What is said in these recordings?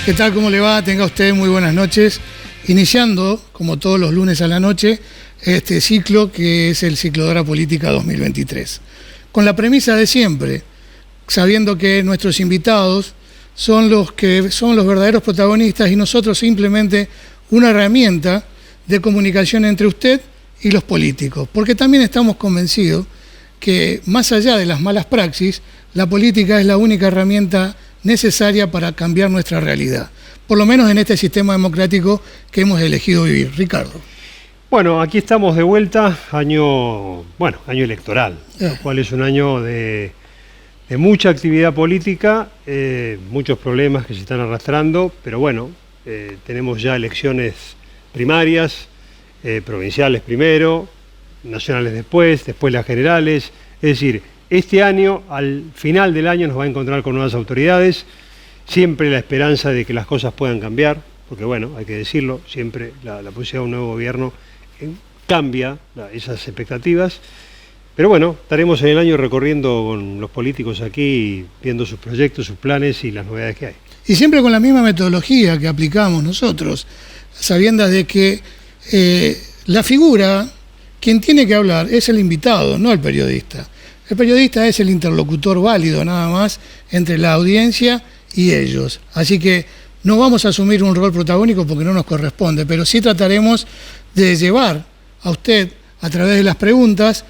¿Qué tal? ¿Cómo le va? Tenga usted muy buenas noches. Iniciando, como todos los lunes a la noche, este ciclo que es el Ciclo de Hora Política 2023. Con la premisa de siempre, sabiendo que nuestros invitados son los verdaderos protagonistas y nosotros simplemente una herramienta de comunicación entre usted y los políticos. Porque también estamos convencidos que más allá de las malas praxis, la política es la única herramienta necesaria para cambiar nuestra realidad, por lo menos en este sistema democrático que hemos elegido vivir. Ricardo. Bueno, aquí estamos de vuelta, año electoral, lo cual es un año de mucha actividad política, muchos problemas que se están arrastrando, pero bueno, tenemos ya elecciones primarias, provinciales primero, nacionales después las generales, es decir, este año, al final del año, nos va a encontrar con nuevas autoridades, siempre la esperanza de que las cosas puedan cambiar, porque bueno, hay que decirlo, siempre la posibilidad de un nuevo gobierno cambia esas expectativas, pero bueno, estaremos en el año recorriendo con los políticos aquí, viendo sus proyectos, sus planes y las novedades que hay. Y siempre con la misma metodología que aplicamos nosotros, sabiendo de que la figura, quien tiene que hablar, es el invitado, no el periodista. El periodista es el interlocutor válido nada más entre la audiencia y ellos. Así que no vamos a asumir un rol protagónico porque no nos corresponde, pero sí trataremos de llevar a usted, a través de las preguntas,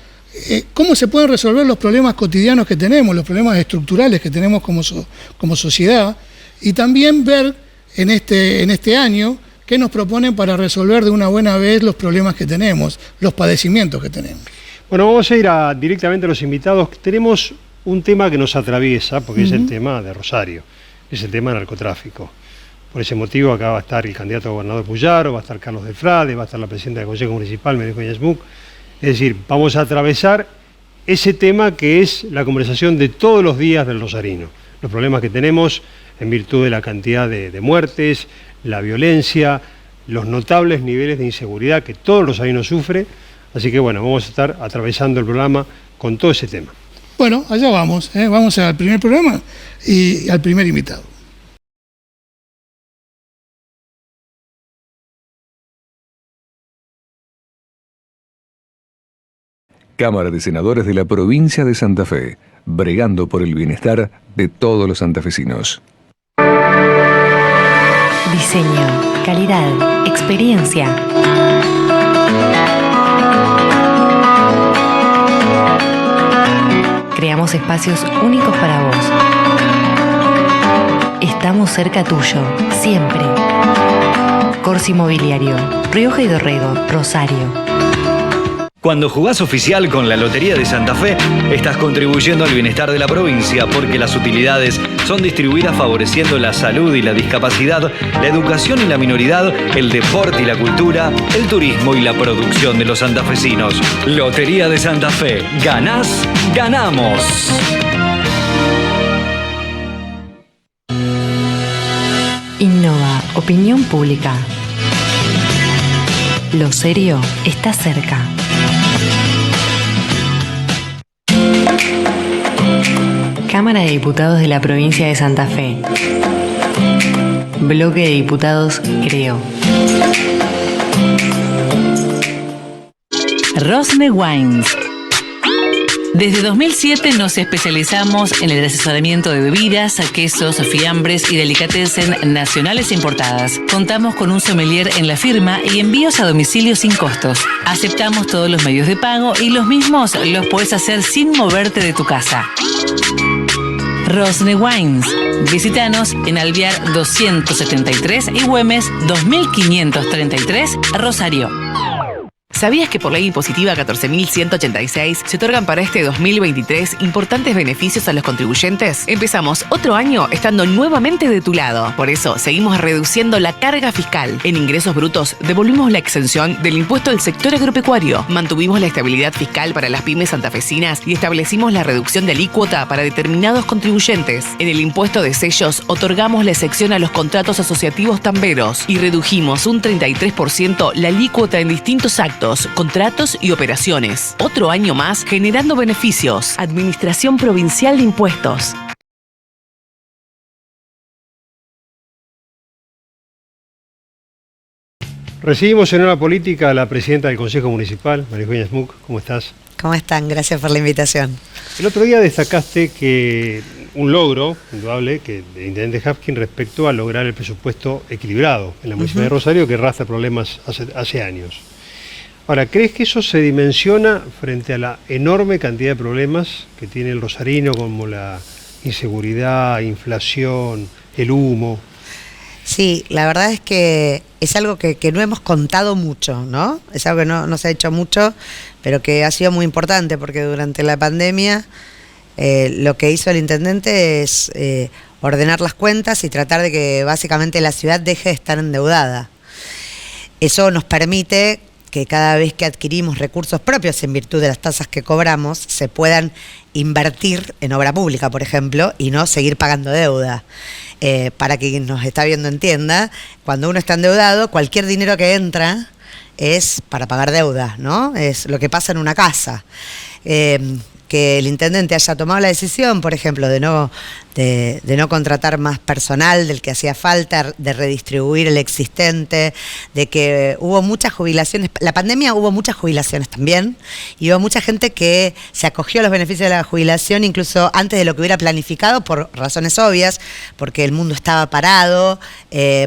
cómo se pueden resolver los problemas cotidianos que tenemos, los problemas estructurales que tenemos como sociedad, y también ver en este año qué nos proponen para resolver de una buena vez los problemas que tenemos, los padecimientos que tenemos. Bueno, vamos a ir directamente a los invitados. Tenemos un tema que nos atraviesa, porque es el tema de Rosario, es el tema del narcotráfico. Por ese motivo acá va a estar el candidato a gobernador Puyaro, va a estar Carlos Delfrade, va a estar la presidenta del Consejo Municipal, Medejo Yasmuk. Es decir, vamos a atravesar ese tema que es la conversación de todos los días del rosarino. Los problemas que tenemos en virtud de la cantidad de muertes, la violencia, los notables niveles de inseguridad que todo el rosarino sufre. Así que bueno, vamos a estar atravesando el programa con todo ese tema. Bueno, allá vamos, vamos al primer programa y al primer invitado. Cámara de Senadores de la Provincia de Santa Fe, bregando por el bienestar de todos los santafesinos. Diseño, calidad, experiencia. Creamos espacios únicos para vos. Estamos cerca tuyo, siempre. Corsi Mobiliario, Rioja y Dorrego, Rosario. Cuando jugás oficial con la Lotería de Santa Fe, estás contribuyendo al bienestar de la provincia porque las utilidades son distribuidas favoreciendo la salud y la discapacidad, la educación y la minoridad, el deporte y la cultura, el turismo y la producción de los santafesinos. Lotería de Santa Fe. Ganás, ganamos. Innova, opinión pública. Lo serio está cerca. Cámara de Diputados de la Provincia de Santa Fe. Bloque de Diputados Creo. Rosne Wines. Desde 2007 nos especializamos en el asesoramiento de bebidas, quesos, fiambres y delicatessen nacionales e importadas. Contamos con un sommelier en la firma y envíos a domicilio sin costos. Aceptamos todos los medios de pago y los mismos los puedes hacer sin moverte de tu casa. Rosne Wines. Visítanos en Alvear 273 y Güemes 2533, Rosario. ¿Sabías que por ley impositiva 14.186 se otorgan para este 2023 importantes beneficios a los contribuyentes? Empezamos otro año estando nuevamente de tu lado. Por eso, seguimos reduciendo la carga fiscal. En ingresos brutos, devolvimos la exención del impuesto del sector agropecuario. Mantuvimos la estabilidad fiscal para las pymes santafesinas y establecimos la reducción de alícuota para determinados contribuyentes. En el impuesto de sellos, otorgamos la excepción a los contratos asociativos tamberos y redujimos un 33% la alícuota en distintos actos, contratos y operaciones. Otro año más generando beneficios. Administración Provincial de Impuestos. Recibimos en Hora Política a la presidenta del Consejo Municipal, María Eugenia Smuck. ¿Cómo estás? ¿Cómo están? Gracias por la invitación. El otro día destacaste que un logro indudable que del intendente Hapkin respecto a lograr el presupuesto equilibrado en la municipalidad de Rosario, que arrastra problemas hace años. Ahora, ¿crees que eso se dimensiona frente a la enorme cantidad de problemas que tiene el rosarino, como la inseguridad, inflación, el humo? Sí, la verdad es que es algo que no hemos contado mucho, ¿no? Es algo que no se ha hecho mucho, pero que ha sido muy importante, porque durante la pandemia lo que hizo el intendente es ordenar las cuentas y tratar de que básicamente la ciudad deje de estar endeudada. Eso nos permite que cada vez que adquirimos recursos propios en virtud de las tasas que cobramos, se puedan invertir en obra pública, por ejemplo, y no seguir pagando deuda. Para que quien nos está viendo entienda, cuando uno está endeudado, cualquier dinero que entra es para pagar deuda, ¿no? Es lo que pasa en una casa. Que el intendente haya tomado la decisión, por ejemplo, de no contratar más personal del que hacía falta, de redistribuir el existente, de que hubo muchas jubilaciones. La pandemia hubo muchas jubilaciones también, y hubo mucha gente que se acogió a los beneficios de la jubilación incluso antes de lo que hubiera planificado, por razones obvias, porque el mundo estaba parado,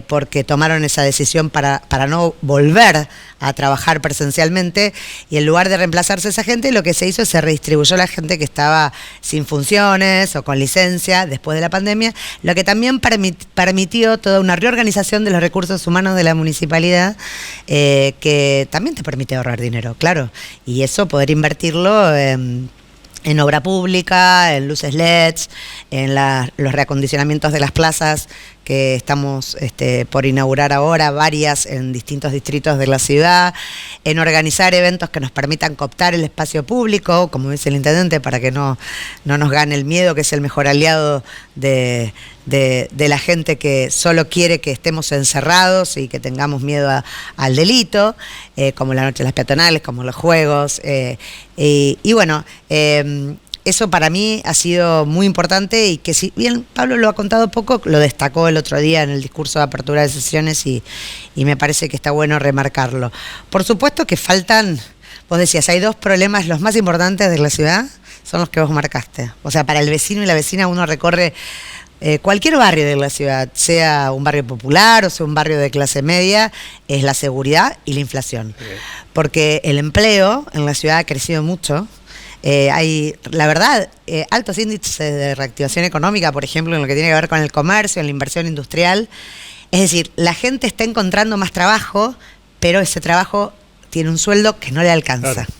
porque tomaron esa decisión para no volver a trabajar presencialmente, y en lugar de reemplazarse esa gente, lo que se hizo es se redistribuyó la gente que estaba sin funciones o con licencia después de la pandemia, lo que también permitió toda una reorganización de los recursos humanos de la municipalidad, que también te permite ahorrar dinero, claro, y eso poder invertirlo en obra pública, en luces LEDs, en los reacondicionamientos de las plazas que estamos por inaugurar ahora, varias en distintos distritos de la ciudad, en organizar eventos que nos permitan cooptar el espacio público, como dice el intendente, para que no nos gane el miedo, que es el mejor aliado de la gente que solo quiere que estemos encerrados y que tengamos miedo al delito, como la noche de las peatonales, como los juegos, y bueno, eso para mí ha sido muy importante, y que si bien Pablo lo ha contado poco, lo destacó el otro día en el discurso de apertura de sesiones, y me parece que está bueno remarcarlo. Por supuesto que faltan, vos decías, hay dos problemas, los más importantes de la ciudad son los que vos marcaste. O sea, para el vecino y la vecina uno recorre cualquier barrio de la ciudad, sea un barrio popular o sea un barrio de clase media, es la seguridad y la inflación. Porque el empleo en la ciudad ha crecido mucho. Hay, la verdad, altos índices de reactivación económica, por ejemplo, en lo que tiene que ver con el comercio, en la inversión industrial. Es decir, la gente está encontrando más trabajo, pero ese trabajo tiene un sueldo que no le alcanza. Claro.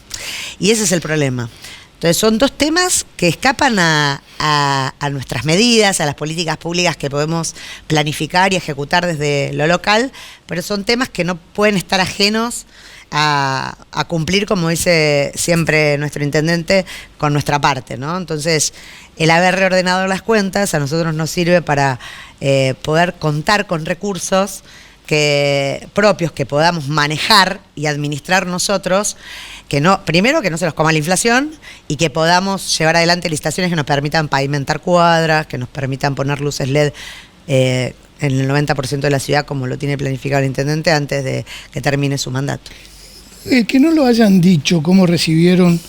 Y ese es el problema. Entonces son dos temas que escapan a nuestras medidas, a las políticas públicas que podemos planificar y ejecutar desde lo local, pero son temas que no pueden estar ajenos a cumplir, como dice siempre nuestro intendente, con nuestra parte, ¿no? Entonces, el haber reordenado las cuentas a nosotros nos sirve para poder contar con recursos propios que podamos manejar y administrar nosotros, primero que no se los coma la inflación, y que podamos llevar adelante licitaciones que nos permitan pavimentar cuadras, que nos permitan poner luces LED en el 90% de la ciudad, como lo tiene planificado el intendente antes de que termine su mandato. Que no lo hayan dicho cómo recibieron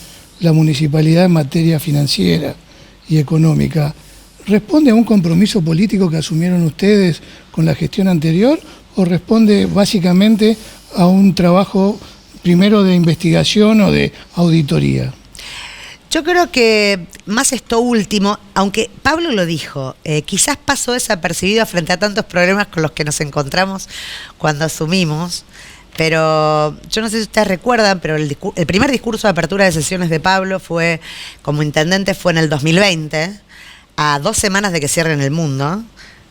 la municipalidad en materia financiera y económica, ¿responde a un compromiso político que asumieron ustedes con la gestión anterior, o responde básicamente a un trabajo primero de investigación o de auditoría? Yo creo que más esto último, aunque Pablo lo dijo, quizás pasó desapercibido frente a tantos problemas con los que nos encontramos cuando asumimos. Pero yo no sé si ustedes recuerdan, pero el primer discurso de apertura de sesiones de Pablo como intendente fue en el 2020, a 2 semanas de que cierren el mundo.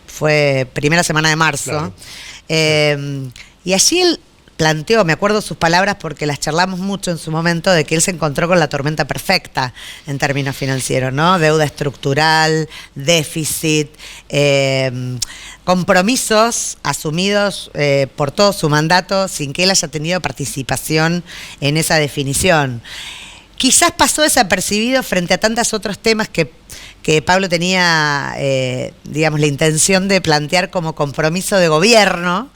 Fue primera semana de marzo. Claro. Y allí él planteó, me acuerdo sus palabras porque las charlamos mucho en su momento, de que él se encontró con la tormenta perfecta en términos financieros, ¿no? Deuda estructural, déficit, compromisos asumidos por todo su mandato sin que él haya tenido participación en esa definición. Quizás pasó desapercibido frente a tantos otros temas que Pablo tenía, digamos, la intención de plantear como compromiso de gobierno.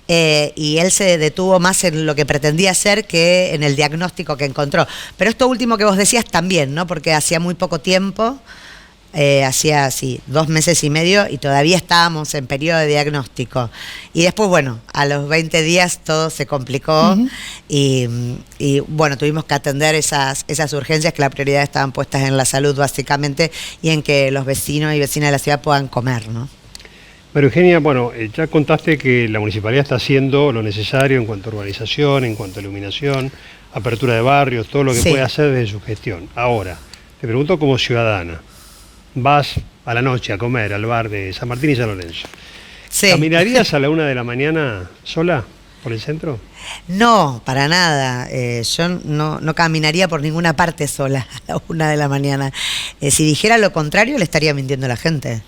y él se detuvo más en lo que pretendía hacer que en el diagnóstico que encontró. Pero esto último que vos decías también, ¿no? Porque hacía muy poco tiempo, hacía 2 meses y medio y todavía estábamos en periodo de diagnóstico. Y después, bueno, a los 20 días todo se complicó y bueno, tuvimos que atender esas urgencias, que la prioridad estaban puestas en la salud básicamente y en que los vecinos y vecinas de la ciudad puedan comer, ¿no? Pero Eugenia, bueno, ya contaste que la municipalidad está haciendo lo necesario en cuanto a urbanización, en cuanto a iluminación, apertura de barrios, todo lo que puede hacer desde su gestión. Ahora, te pregunto como ciudadana, vas a la noche a comer al bar de San Martín y San Lorenzo. Sí. ¿Caminarías a la 1 de la mañana sola por el centro? No, para nada. Yo no caminaría por ninguna parte sola a la 1 de la mañana. Si dijera lo contrario, le estaría mintiendo a la gente.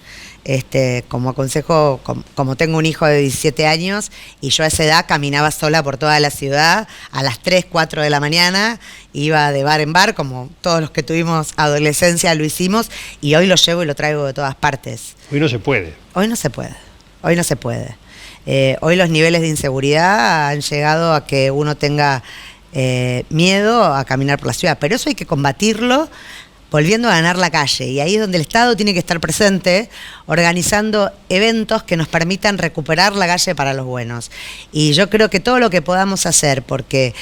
Como aconsejo, como tengo un hijo de 17 años y yo a esa edad caminaba sola por toda la ciudad a las 3, 4 de la mañana, iba de bar en bar, como todos los que tuvimos adolescencia lo hicimos, y hoy lo llevo y lo traigo de todas partes. Hoy no se puede. Hoy no se puede. Hoy los niveles de inseguridad han llegado a que uno tenga miedo a caminar por la ciudad, pero eso hay que combatirlo volviendo a ganar la calle, y ahí es donde el Estado tiene que estar presente, organizando eventos que nos permitan recuperar la calle para los buenos. Y yo creo que todo lo que podamos hacer, porque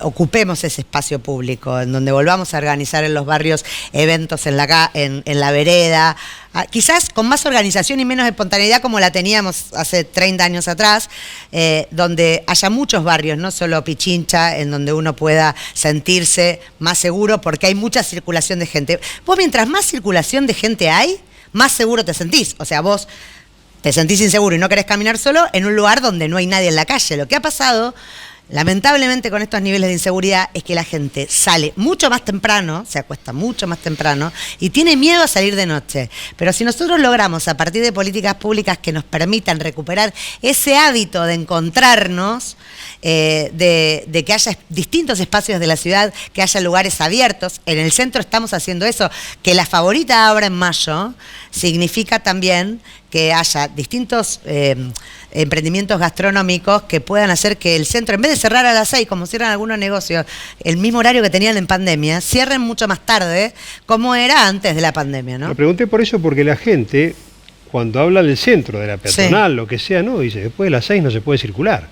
ocupemos ese espacio público, en donde volvamos a organizar en los barrios eventos en la vereda, quizás con más organización y menos espontaneidad como la teníamos hace 30 años atrás, donde haya muchos barrios, no solo Pichincha, en donde uno pueda sentirse más seguro, porque hay mucha circulación de gente. Vos, mientras más circulación de gente hay, más seguro te sentís. O sea, vos te sentís inseguro y no querés caminar solo en un lugar donde no hay nadie en la calle. Lo que ha pasado, lamentablemente, con estos niveles de inseguridad, es que la gente sale mucho más temprano, se acuesta mucho más temprano y tiene miedo a salir de noche. Pero si nosotros logramos, a partir de políticas públicas que nos permitan recuperar ese hábito de encontrarnos, de que haya distintos espacios de la ciudad, que haya lugares abiertos. En el centro estamos haciendo eso. Que la Favorita abra en mayo significa también que haya distintos emprendimientos gastronómicos que puedan hacer que el centro, en vez de cerrar a las 6, como cierran algunos negocios, el mismo horario que tenían en pandemia, cierren mucho más tarde, como era antes de la pandemia, ¿no? Me pregunté por eso, porque la gente, cuando habla del centro, de la peatonal, lo que sea, no, dice, después de las 6 no se puede circular.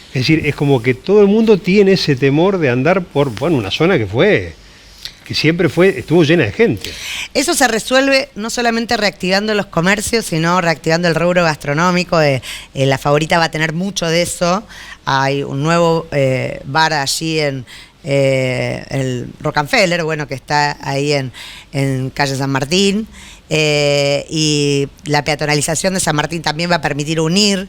Es decir, es como que todo el mundo tiene ese temor de andar por, bueno, una zona que siempre estuvo llena de gente. Eso se resuelve no solamente reactivando los comercios, sino reactivando el rubro gastronómico. La Favorita va a tener mucho de eso. Hay un nuevo bar allí en el Rockefeller, bueno, que está ahí en calle San Martín. Y la peatonalización de San Martín también va a permitir unir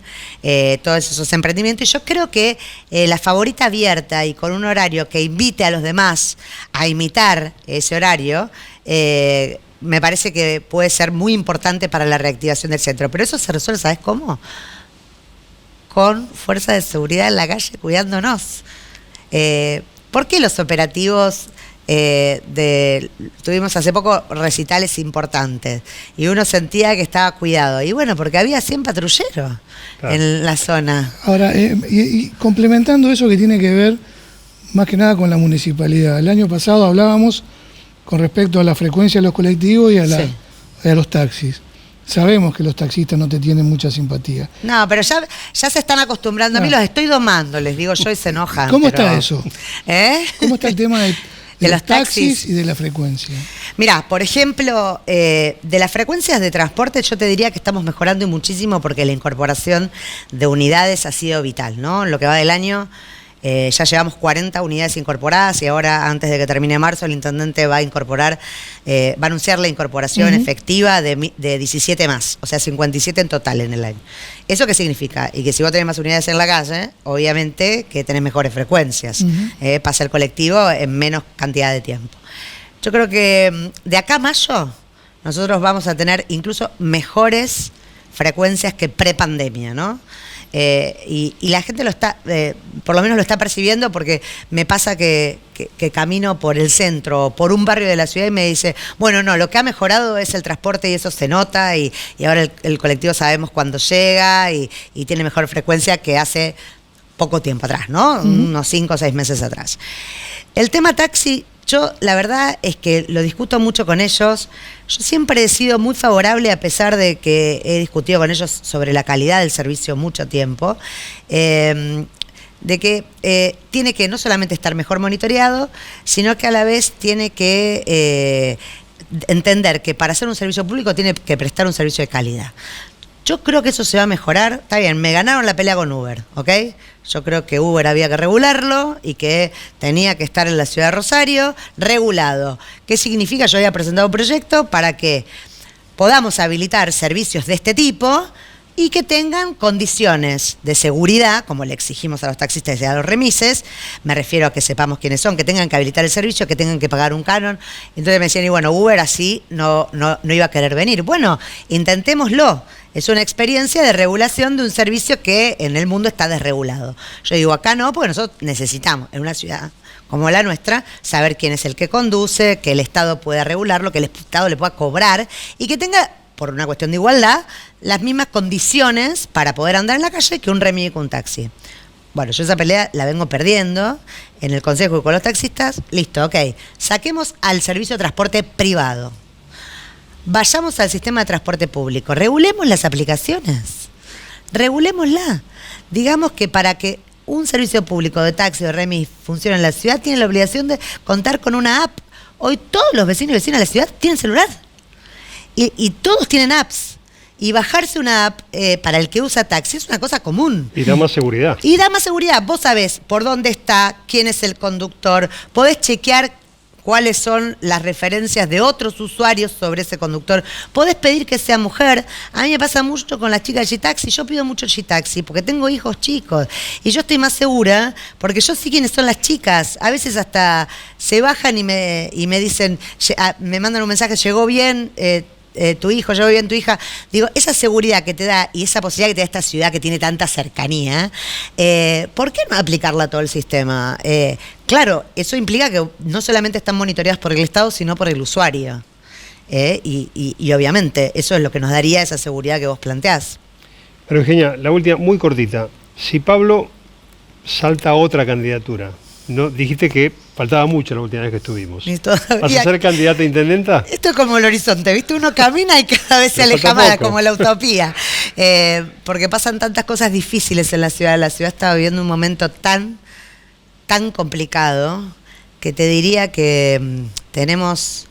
todos esos emprendimientos. Y yo creo que la Favorita abierta y con un horario que invite a los demás a imitar ese horario, me parece que puede ser muy importante para la reactivación del centro. Pero eso se resuelve, ¿sabes cómo? Con fuerza de seguridad en la calle cuidándonos. ¿Por qué los operativos tuvimos hace poco recitales importantes y uno sentía que estaba cuidado? Y bueno, porque había 100 patrulleros en la zona. Ahora, y complementando eso que tiene que ver más que nada con la municipalidad. El año pasado hablábamos con respecto a la frecuencia de los colectivos y a los taxis. Sabemos que los taxistas no te tienen mucha simpatía. No, pero ya se están acostumbrando. A mí los estoy domando, les digo yo, y se enojan. ¿Cómo está eso? ¿Cómo está el tema de los taxis y de la frecuencia? Mirá, por ejemplo, de las frecuencias de transporte yo te diría que estamos mejorando y muchísimo, porque la incorporación de unidades ha sido vital, ¿no? En lo que va del año ya llevamos 40 unidades incorporadas y ahora, antes de que termine marzo, el intendente va a anunciar la incorporación efectiva de 17 más, o sea, 57 en total en el año. ¿Eso qué significa? Y que si vos tenés más unidades en la calle, obviamente que tenés mejores frecuencias, pasa el colectivo en menos cantidad de tiempo. Yo creo que de acá a mayo nosotros vamos a tener incluso mejores frecuencias que prepandemia, ¿no? Y la gente lo está, por lo menos lo está percibiendo, porque me pasa que camino por el centro, por un barrio de la ciudad y me dice, bueno, no, lo que ha mejorado es el transporte y eso se nota y ahora el colectivo sabemos cuándo llega y tiene mejor frecuencia que hace poco tiempo atrás, ¿no? Unos 5 o 6 meses atrás. El tema taxi, yo la verdad es que lo discuto mucho con ellos. Yo siempre he sido muy favorable, a pesar de que he discutido con ellos sobre la calidad del servicio mucho tiempo, de que tiene que no solamente estar mejor monitoreado, sino que a la vez tiene que entender que para hacer un servicio público tiene que prestar un servicio de calidad. Yo creo que eso se va a mejorar. Está bien, me ganaron la pelea con Uber, ¿ok? Yo creo que Uber había que regularlo y que tenía que estar en la ciudad de Rosario regulado. ¿Qué significa? Yo había presentado un proyecto para que podamos habilitar servicios de este tipo y que tengan condiciones de seguridad, como le exigimos a los taxistas y a los remises. Me refiero a que sepamos quiénes son, que tengan que habilitar el servicio, que tengan que pagar un canon. Entonces me decían, y bueno, Uber así no iba a querer venir. Bueno, intentémoslo. Es una experiencia de regulación de un servicio que en el mundo está desregulado. Yo digo, acá no, porque nosotros necesitamos, en una ciudad como la nuestra, saber quién es el que conduce, que el Estado pueda regularlo, que el Estado le pueda cobrar y que tenga, por una cuestión de igualdad, las mismas condiciones para poder andar en la calle que un remi con un taxi. Bueno, yo esa pelea la vengo perdiendo en el Consejo y con los taxistas. Listo, ok. Saquemos al servicio de transporte privado. Vayamos al sistema de transporte público. Regulemos las aplicaciones. Regulémosla. Digamos que para que un servicio público de taxi o de remis funcione en la ciudad, tiene la obligación de contar con una app. Hoy todos los vecinos y vecinas de la ciudad tienen celular. Y todos tienen apps. Y bajarse una app para el que usa taxi es una cosa común. Y da más seguridad. Y da más seguridad. Vos sabés por dónde está, quién es el conductor. Podés chequear cuáles son las referencias de otros usuarios sobre ese conductor. Podés pedir que sea mujer. A mí me pasa mucho con las chicas de G-Taxi. Yo pido mucho G-Taxi porque tengo hijos chicos. Y yo estoy más segura porque yo sé quiénes son las chicas. A veces hasta se bajan y me dicen, me mandan un mensaje, llegó bien tu hijo, llegó bien tu hija. Digo, esa seguridad que te da y esa posibilidad que te da esta ciudad que tiene tanta cercanía, ¿por qué no aplicarla a todo el sistema? Claro, eso implica que no solamente están monitoreadas por el Estado, sino por el usuario. Y obviamente eso es lo que nos daría esa seguridad que vos planteás. Pero Eugenia, la última, muy cortita. Si Pablo salta a otra candidatura, no dijiste que faltaba mucho la última vez que estuvimos. ¿Vas a ser candidata a intendenta? Esto es como el horizonte, ¿viste? Uno camina y cada vez se aleja más, como la utopía. Porque pasan tantas cosas difíciles en la ciudad. La ciudad está viviendo un momento tan complicado que te diría que tenemos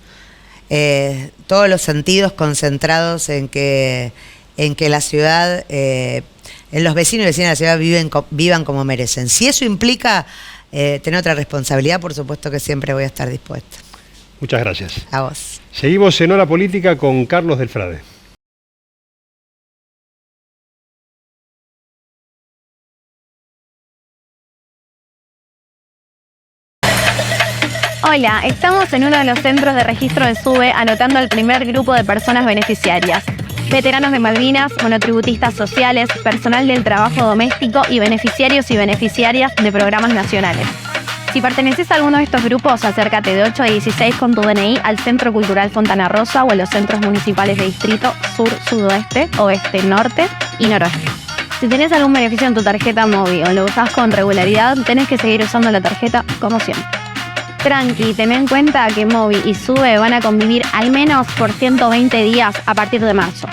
todos los sentidos concentrados en que la ciudad, en los vecinos y vecinas de la ciudad vivan como merecen. Si eso implica tener otra responsabilidad, por supuesto que siempre voy a estar dispuesta. Muchas gracias. A vos. Seguimos en Hora Política con Carlos Del Frade. Hola, estamos en uno de los centros de registro de SUBE anotando al primer grupo de personas beneficiarias. Veteranos de Malvinas, monotributistas sociales, personal del trabajo doméstico y beneficiarios y beneficiarias de programas nacionales. Si perteneces a alguno de estos grupos, acércate de 8 a 16 con tu DNI al Centro Cultural Fontana Rosa o a los centros municipales de distrito sur, sudoeste, oeste, norte y noroeste. Si tenés algún beneficio en tu tarjeta móvil o lo usás con regularidad, tenés que seguir usando la tarjeta como siempre. Tranqui, ten en cuenta que Movi y SUBE van a convivir al menos por 120 días a partir de marzo.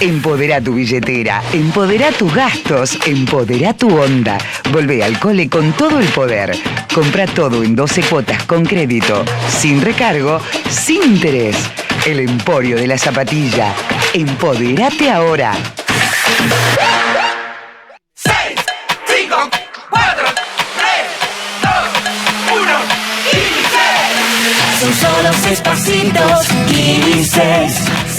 Empodera tu billetera, empodera tus gastos, empodera tu onda. Volvé al cole con todo el poder. Compra todo en 12 cuotas con crédito, sin recargo, sin interés. El Emporio de la Zapatilla. Empodérate ahora. 6, 5, 4, 3, 2, 1, y 6. Son solo 6 pasitos y 6.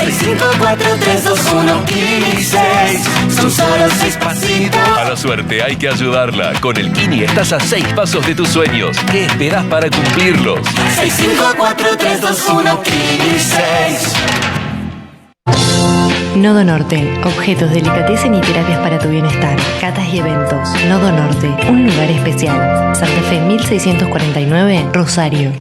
654-321-16. Son solo 6 pasitos. A la suerte hay que ayudarla. Con el Kini estás a 6 pasos de tus sueños. ¿Qué esperás para cumplirlos? 654-321-16. Nodo Norte, objetos, delicatessen y terapias para tu bienestar. Catas y eventos. Nodo Norte, un lugar especial. Santa Fe 1649, Rosario.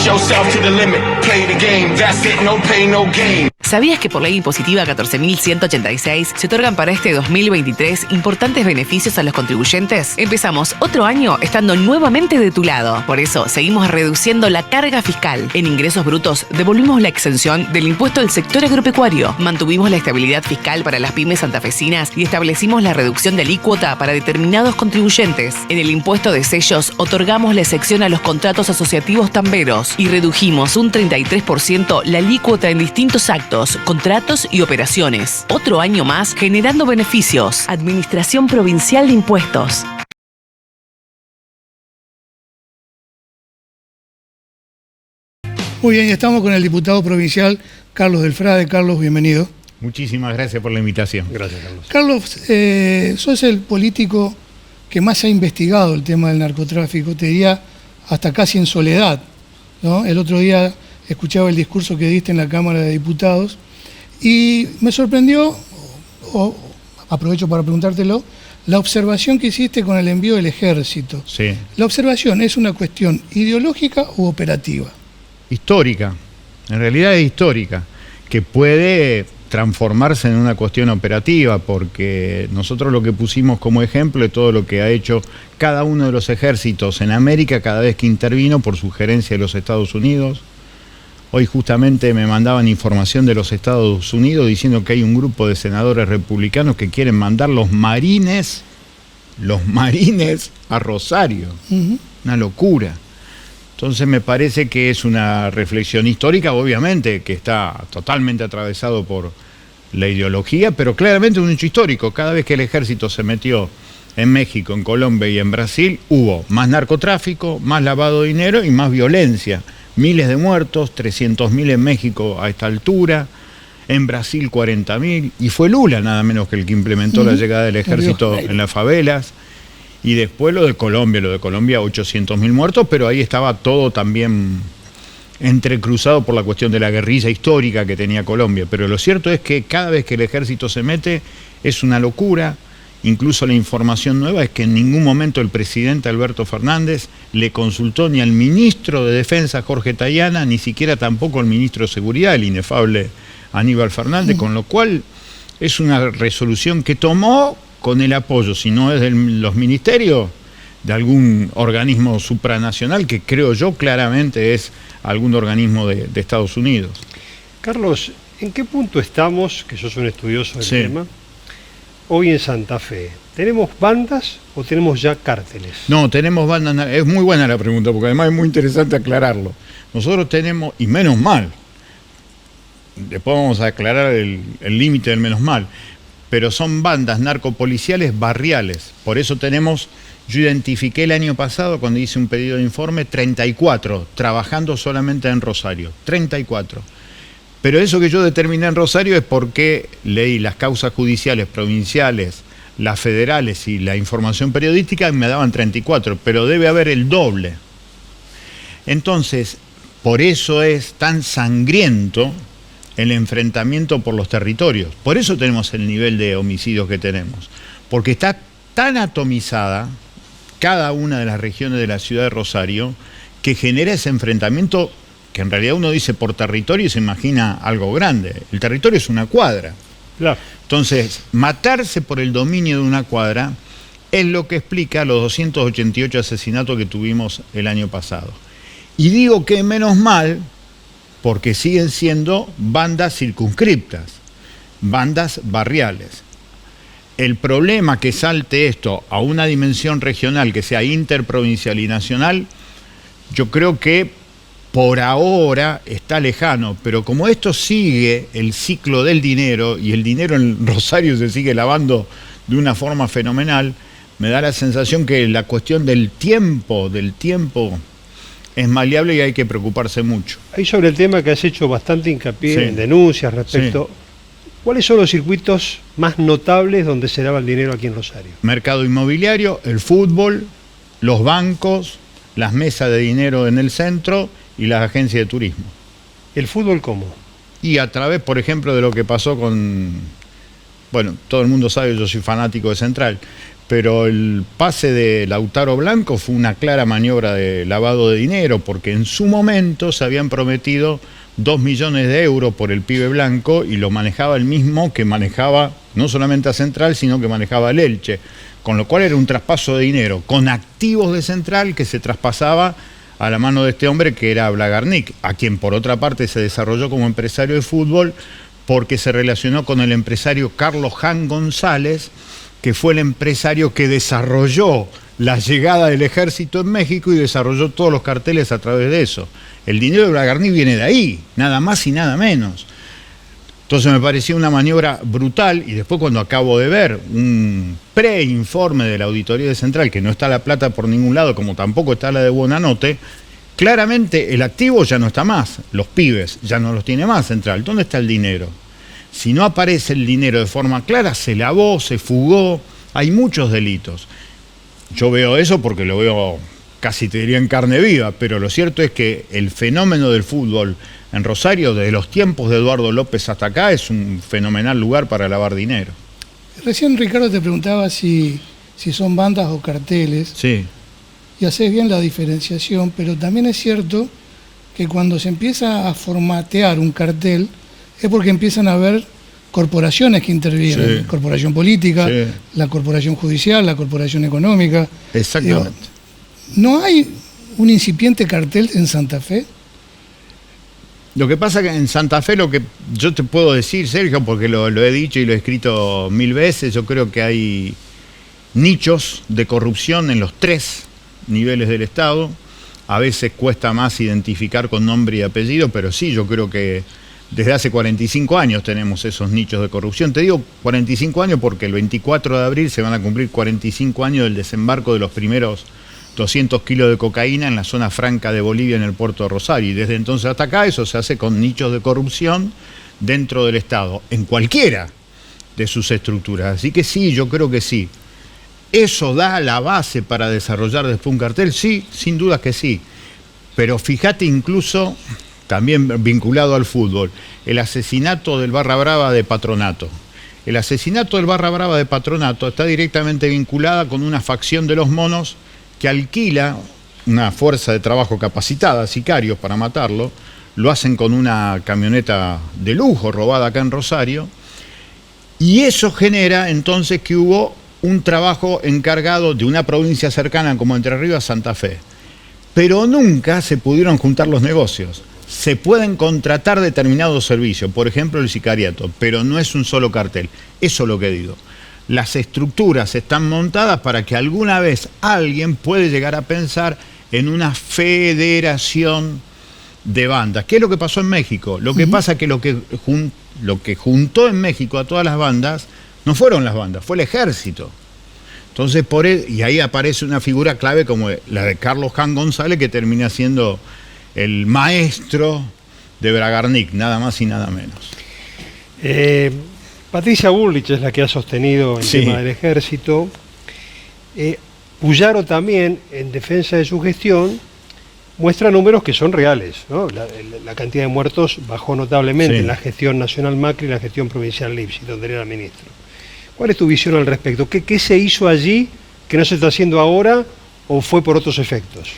Yourself to the limit, play the game, that's it, no pain, no gain. ¿Sabías que por ley impositiva 14.186 se otorgan para este 2023 importantes beneficios a los contribuyentes? Empezamos otro año estando nuevamente de tu lado. Por eso seguimos reduciendo la carga fiscal. En ingresos brutos devolvimos la exención del impuesto al sector agropecuario. Mantuvimos la estabilidad fiscal para las pymes santafesinas y establecimos la reducción de alícuota para determinados contribuyentes. En el impuesto de sellos otorgamos la excepción a los contratos asociativos tamberos y redujimos un 33% la alícuota en distintos actos, contratos y operaciones. Otro año más generando beneficios. Administración Provincial de Impuestos. Muy bien, estamos con el diputado provincial Carlos del Frade. Carlos, bienvenido. Muchísimas gracias por la invitación. Gracias, Carlos. Carlos, sos el político que más ha investigado el tema del narcotráfico, te diría hasta casi en soledad, ¿no? El otro día escuchaba el discurso que diste en la Cámara de Diputados y me sorprendió, aprovecho para preguntártelo, la observación que hiciste con el envío del ejército. Sí. ¿La observación es una cuestión ideológica u operativa? Histórica, en realidad es histórica, que puede transformarse en una cuestión operativa, porque nosotros lo que pusimos como ejemplo es todo lo que ha hecho cada uno de los ejércitos en América cada vez que intervino por sugerencia de los Estados Unidos. Hoy justamente me mandaban información de los Estados Unidos diciendo que hay un grupo de senadores republicanos que quieren mandar los marines a Rosario. Una locura. Entonces me parece que es una reflexión histórica, obviamente, que está totalmente atravesado por la ideología, pero claramente un hecho histórico. Cada vez que el ejército se metió en México, en Colombia y en Brasil, hubo más narcotráfico, más lavado de dinero y más violencia. Miles de muertos, 300.000 en México a esta altura, en Brasil 40.000, y fue Lula nada menos que el que implementó la llegada del ejército en las favelas. Y después lo de Colombia 800.000 muertos, pero ahí estaba todo también entrecruzado por la cuestión de la guerrilla histórica que tenía Colombia. Pero lo cierto es que cada vez que el ejército se mete es una locura. Incluso la información nueva es que en ningún momento el presidente Alberto Fernández le consultó ni al ministro de Defensa Jorge Tayana, ni siquiera tampoco al ministro de Seguridad, el inefable Aníbal Fernández, con lo cual es una resolución que tomó con el apoyo, si no es de los ministerios, de algún organismo supranacional, que creo yo claramente es algún organismo de Estados Unidos. Carlos, ¿en qué punto estamos, que sos un estudioso del tema, hoy en Santa Fe? ¿Tenemos bandas o tenemos ya cárteles? No, tenemos bandas. Es muy buena la pregunta, porque además es muy interesante aclararlo. Nosotros tenemos, y menos mal, después vamos a aclarar el límite del menos mal, pero son bandas narcopoliciales barriales. Por eso tenemos, yo identifiqué el año pasado, cuando hice un pedido de informe, 34, trabajando solamente en Rosario, 34. Pero eso que yo determiné en Rosario es porque leí las causas judiciales provinciales, las federales y la información periodística y me daban 34, pero debe haber el doble. Entonces, por eso es tan sangriento el enfrentamiento por los territorios. Por eso tenemos el nivel de homicidios que tenemos. Porque está tan atomizada cada una de las regiones de la ciudad de Rosario que genera ese enfrentamiento que en realidad uno dice por territorio y se imagina algo grande. El territorio es una cuadra. Claro. Entonces, matarse por el dominio de una cuadra es lo que explica los 288 asesinatos que tuvimos el año pasado. Y digo que menos mal, porque siguen siendo bandas circunscriptas, bandas barriales. El problema que salte esto a una dimensión regional, que sea interprovincial y nacional, yo creo que por ahora está lejano, pero como esto sigue el ciclo del dinero y el dinero en Rosario se sigue lavando de una forma fenomenal, me da la sensación que la cuestión del tiempo es maleable y hay que preocuparse mucho. Ahí sobre el tema que has hecho bastante hincapié en denuncias respecto, ¿cuáles son los circuitos más notables donde se lava el dinero aquí en Rosario? Mercado inmobiliario, el fútbol, los bancos, las mesas de dinero en el centro y las agencias de turismo. ¿El fútbol cómo? Y a través, por ejemplo, de lo que pasó con... Bueno, todo el mundo sabe, yo soy fanático de Central, pero el pase de Lautaro Blanco fue una clara maniobra de lavado de dinero, porque en su momento se habían prometido 2 millones de euros por el pibe Blanco y lo manejaba el mismo que manejaba no solamente a Central, sino que manejaba al Elche, con lo cual era un traspaso de dinero con activos de Central que se traspasaba a la mano de este hombre que era Blagarnik, a quien por otra parte se desarrolló como empresario de fútbol porque se relacionó con el empresario Carlos Jan González, que fue el empresario que desarrolló la llegada del ejército en México y desarrolló todos los carteles a través de eso. El dinero de Blagarnik viene de ahí, nada más y nada menos. Entonces me parecía una maniobra brutal, y después cuando acabo de ver un preinforme de la Auditoría de Central, que no está la plata por ningún lado, como tampoco está la de Buonanotte, claramente el activo ya no está más, los pibes ya no los tiene más Central. ¿Dónde está el dinero? Si no aparece el dinero de forma clara, se lavó, se fugó, hay muchos delitos. Yo veo eso porque lo veo casi te diría en carne viva, pero lo cierto es que el fenómeno del fútbol en Rosario, desde los tiempos de Eduardo López hasta acá, es un fenomenal lugar para lavar dinero. Recién Ricardo te preguntaba si son bandas o carteles. Sí. Y haces bien la diferenciación, pero también es cierto que cuando se empieza a formatear un cartel es porque empiezan a haber corporaciones que intervienen, sí. Corporación política, sí. La corporación judicial, la corporación económica. Exactamente. ¿No hay un incipiente cartel en Santa Fe? Lo que pasa que en Santa Fe, lo que yo te puedo decir, Sergio, porque lo he dicho y lo he escrito 1000 veces, yo creo que hay nichos de corrupción en los 3 niveles del Estado. A veces cuesta más identificar con nombre y apellido, pero sí, yo creo que desde hace 45 años tenemos esos nichos de corrupción. Te digo 45 años porque el 24 de abril se van a cumplir 45 años del desembarco de los primeros 200 kilos de cocaína en la zona franca de Bolivia en el puerto de Rosario. Y desde entonces hasta acá eso se hace con nichos de corrupción dentro del Estado, en cualquiera de sus estructuras. Así que sí, yo creo que sí. ¿Eso da la base para desarrollar después un cartel? Sí, sin duda que sí. Pero fíjate incluso, también vinculado al fútbol, el asesinato del Barra Brava de Patronato. El asesinato del Barra Brava de Patronato está directamente vinculada con una facción de los monos que alquila una fuerza de trabajo capacitada, sicarios para matarlo, lo hacen con una camioneta de lujo robada acá en Rosario, y eso genera entonces que hubo un trabajo encargado de una provincia cercana como Entre Ríos, Santa Fe. Pero nunca se pudieron juntar los negocios. Se pueden contratar determinados servicios, por ejemplo el sicariato, pero no es un solo cartel. Eso es lo que digo. Las estructuras están montadas para que alguna vez alguien puede llegar a pensar en una federación de bandas. ¿Qué es lo que pasó en México? Lo que pasa es que lo que juntó en México a todas las bandas no fueron las bandas, fue el ejército. Entonces, y ahí aparece una figura clave como la de Carlos Jan González, que termina siendo el maestro de Blagarnik, nada más y nada menos. Patricia Bullrich es la que ha sostenido el tema del ejército. Puyaro también, en defensa de su gestión, muestra números que son reales, ¿no? La cantidad de muertos bajó notablemente en la gestión nacional Macri y la gestión provincial Lipsi, donde él era ministro. ¿Cuál es tu visión al respecto? ¿Qué se hizo allí que no se está haciendo ahora o fue por otros efectos?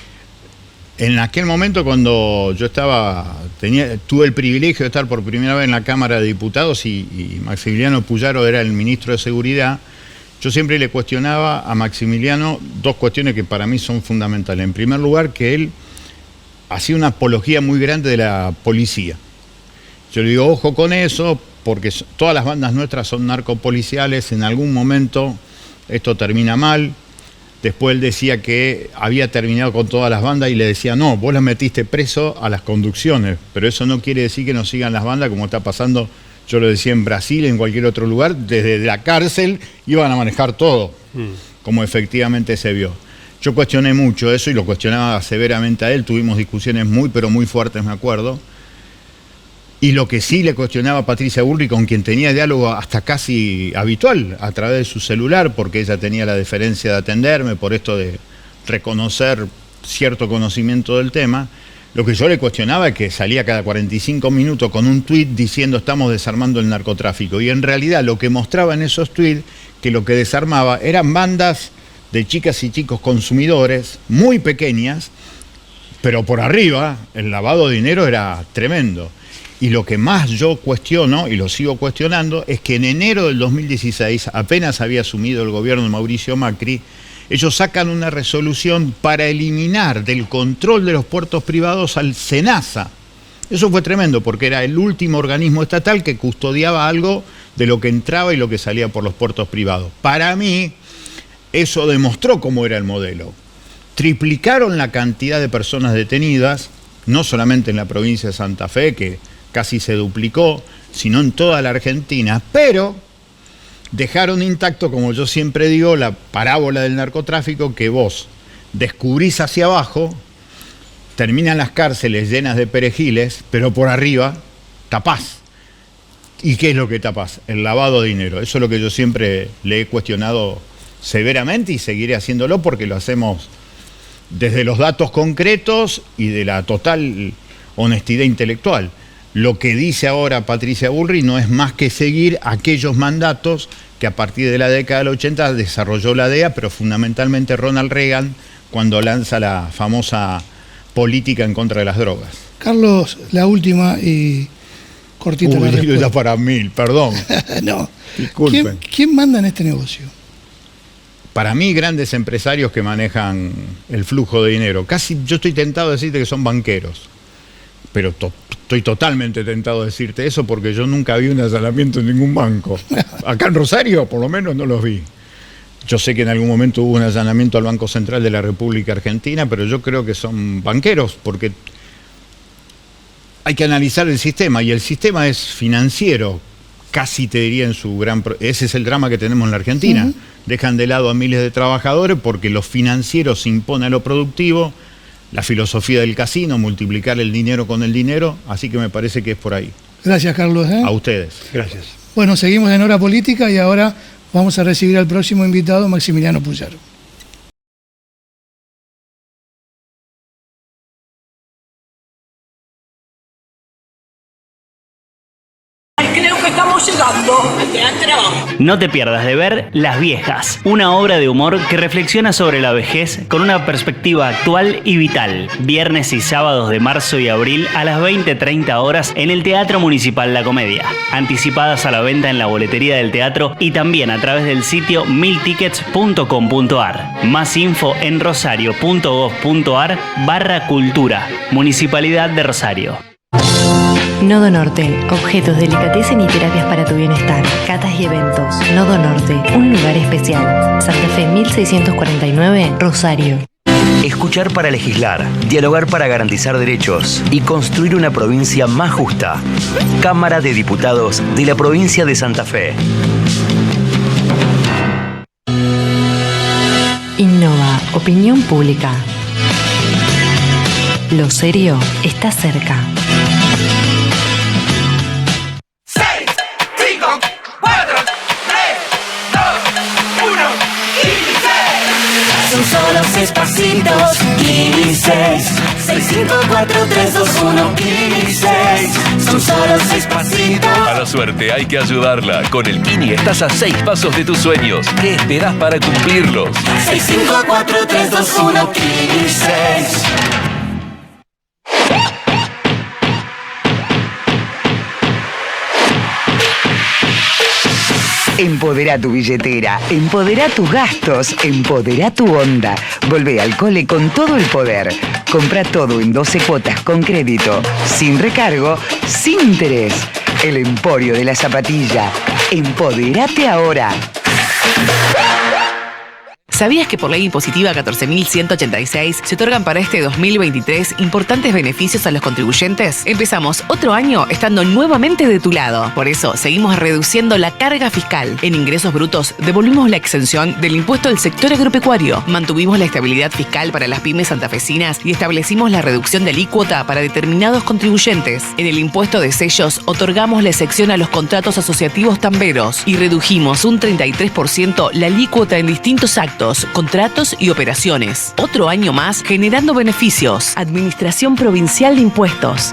En aquel momento, cuando yo tuve el privilegio de estar por primera vez en la Cámara de Diputados y Maximiliano Puyaro era el ministro de Seguridad, yo siempre le cuestionaba a Maximiliano 2 cuestiones que para mí son fundamentales. En primer lugar, que él hacía una apología muy grande de la policía. Yo le digo, ojo con eso, porque todas las bandas nuestras son narcopoliciales, en algún momento esto termina mal. Después él decía que había terminado con todas las bandas y le decía, no, vos las metiste preso a las conducciones, pero eso no quiere decir que no sigan las bandas como está pasando, yo lo decía, en Brasil, en cualquier otro lugar, desde la cárcel iban a manejar todo, como efectivamente se vio. Yo cuestioné mucho eso y lo cuestionaba severamente a él, tuvimos discusiones muy, pero muy fuertes, me acuerdo. Y lo que sí le cuestionaba a Patricia Bullrich, con quien tenía diálogo hasta casi habitual, a través de su celular, porque ella tenía la deferencia de atenderme, por esto de reconocer cierto conocimiento del tema, lo que yo le cuestionaba es que salía cada 45 minutos con un tuit diciendo estamos desarmando el narcotráfico. Y en realidad lo que mostraba en esos tuits, que lo que desarmaba eran bandas de chicas y chicos consumidores muy pequeñas, pero por arriba el lavado de dinero era tremendo. Y lo que más yo cuestiono, y lo sigo cuestionando, es que en enero del 2016, apenas había asumido el gobierno de Mauricio Macri, ellos sacan una resolución para eliminar del control de los puertos privados al SENASA. Eso fue tremendo, porque era el último organismo estatal que custodiaba algo de lo que entraba y lo que salía por los puertos privados. Para mí, eso demostró cómo era el modelo. Triplicaron la cantidad de personas detenidas, no solamente en la provincia de Santa Fe, que casi se duplicó, sino en toda la Argentina, pero dejaron intacto, como yo siempre digo, la parábola del narcotráfico, que vos descubrís hacia abajo, terminan las cárceles llenas de perejiles, pero por arriba tapás. ¿Y qué es lo que tapás? El lavado de dinero. Eso es lo que yo siempre le he cuestionado severamente y seguiré haciéndolo porque lo hacemos desde los datos concretos y de la total honestidad intelectual. Lo que dice ahora Patricia Bullrich no es más que seguir aquellos mandatos que a partir de la década del 80 desarrolló la DEA, pero fundamentalmente Ronald Reagan, cuando lanza la famosa política en contra de las drogas. Carlos, la última y cortita la respuesta. Ya para 1000, perdón. No. Disculpen. ¿Quién manda en este negocio? Para mí, grandes empresarios que manejan el flujo de dinero. Casi yo estoy tentado a decirte que son banqueros. Pero estoy totalmente tentado a decirte eso porque yo nunca vi un allanamiento en ningún banco. Acá en Rosario, por lo menos, no los vi. Yo sé que en algún momento hubo un allanamiento al Banco Central de la República Argentina, pero yo creo que son banqueros porque hay que analizar el sistema y el sistema es financiero, casi te diría en su gran... Ese es el drama que tenemos en la Argentina. Dejan de lado a miles de trabajadores porque los financieros se imponen a lo productivo, la filosofía del casino, multiplicar el dinero con el dinero, así que me parece que es por ahí. Gracias, Carlos. A ustedes. Gracias. Bueno, seguimos en Hora Política y ahora vamos a recibir al próximo invitado, Maximiliano Puyaro. Creo que estamos llegando al teatro. No te pierdas de ver Las Viejas, una obra de humor que reflexiona sobre la vejez con una perspectiva actual y vital. Viernes y sábados de marzo y abril a las 20:30 horas en el Teatro Municipal La Comedia. Anticipadas a la venta en la boletería del teatro y también a través del sitio miltickets.com.ar. Más info en rosario.gov.ar/cultura. Municipalidad de Rosario. Nodo Norte, objetos, delicatessen y terapias para tu bienestar. Catas y eventos. Nodo Norte, un lugar especial. Santa Fe 1649, Rosario. Escuchar para legislar, dialogar para garantizar derechos y construir una provincia más justa. Cámara de Diputados de la provincia de Santa Fe. Innova, opinión pública. Lo serio está cerca. 6, 5, 4, 3, 2, 1 y 6. Son solo 6 pasitos y 6. 6, 5, 4, 3, 2, 1 y 6. Son solo 6 pasitos. A la suerte hay que ayudarla. Con el Kini estás a 6 pasos de tus sueños. ¿Qué esperás para cumplirlos? 6, 5, 4, 3, 2, 1 y 6. Empodera tu billetera, empodera tus gastos, empodera tu onda. Volvé al cole con todo el poder. Compra todo en 12 cuotas con crédito, sin recargo, sin interés. El Emporio de la Zapatilla. Empodérate ahora. ¿Sabías que por ley impositiva 14.186 se otorgan para este 2023 importantes beneficios a los contribuyentes? Empezamos otro año estando nuevamente de tu lado. Por eso seguimos reduciendo la carga fiscal. En ingresos brutos devolvimos la exención del impuesto al sector agropecuario. Mantuvimos la estabilidad fiscal para las pymes santafesinas y establecimos la reducción de alícuota para determinados contribuyentes. En el impuesto de sellos otorgamos la excepción a los contratos asociativos tamberos y redujimos un 33% la alícuota en distintos actos, contratos y operaciones. Otro año más generando beneficios. Administración Provincial de Impuestos.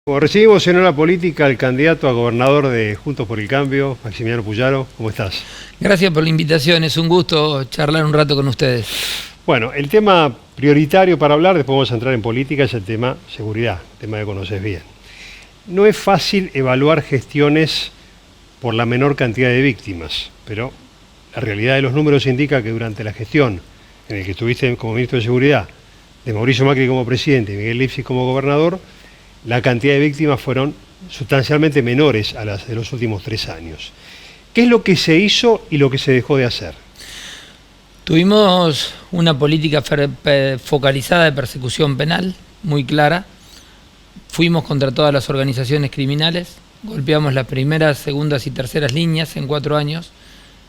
Como recibimos en Hora Política al candidato a gobernador de Juntos por el Cambio, Maximiliano Puyaro, ¿cómo estás? Gracias por la invitación, es un gusto charlar un rato con ustedes. Bueno, el tema prioritario para hablar, después vamos a entrar en política, es el tema seguridad, tema que conoces bien. No es fácil evaluar gestiones por la menor cantidad de víctimas, pero la realidad de los números indica que durante la gestión en la que estuviste como ministro de Seguridad, de Mauricio Macri como presidente y Miguel Lifschitz como gobernador, la cantidad de víctimas fueron sustancialmente menores a las de los últimos 3 años. ¿Qué es lo que se hizo y lo que se dejó de hacer? Tuvimos una política focalizada de persecución penal, muy clara. Fuimos contra todas las organizaciones criminales, golpeamos las primeras, segundas y terceras líneas en 4 años.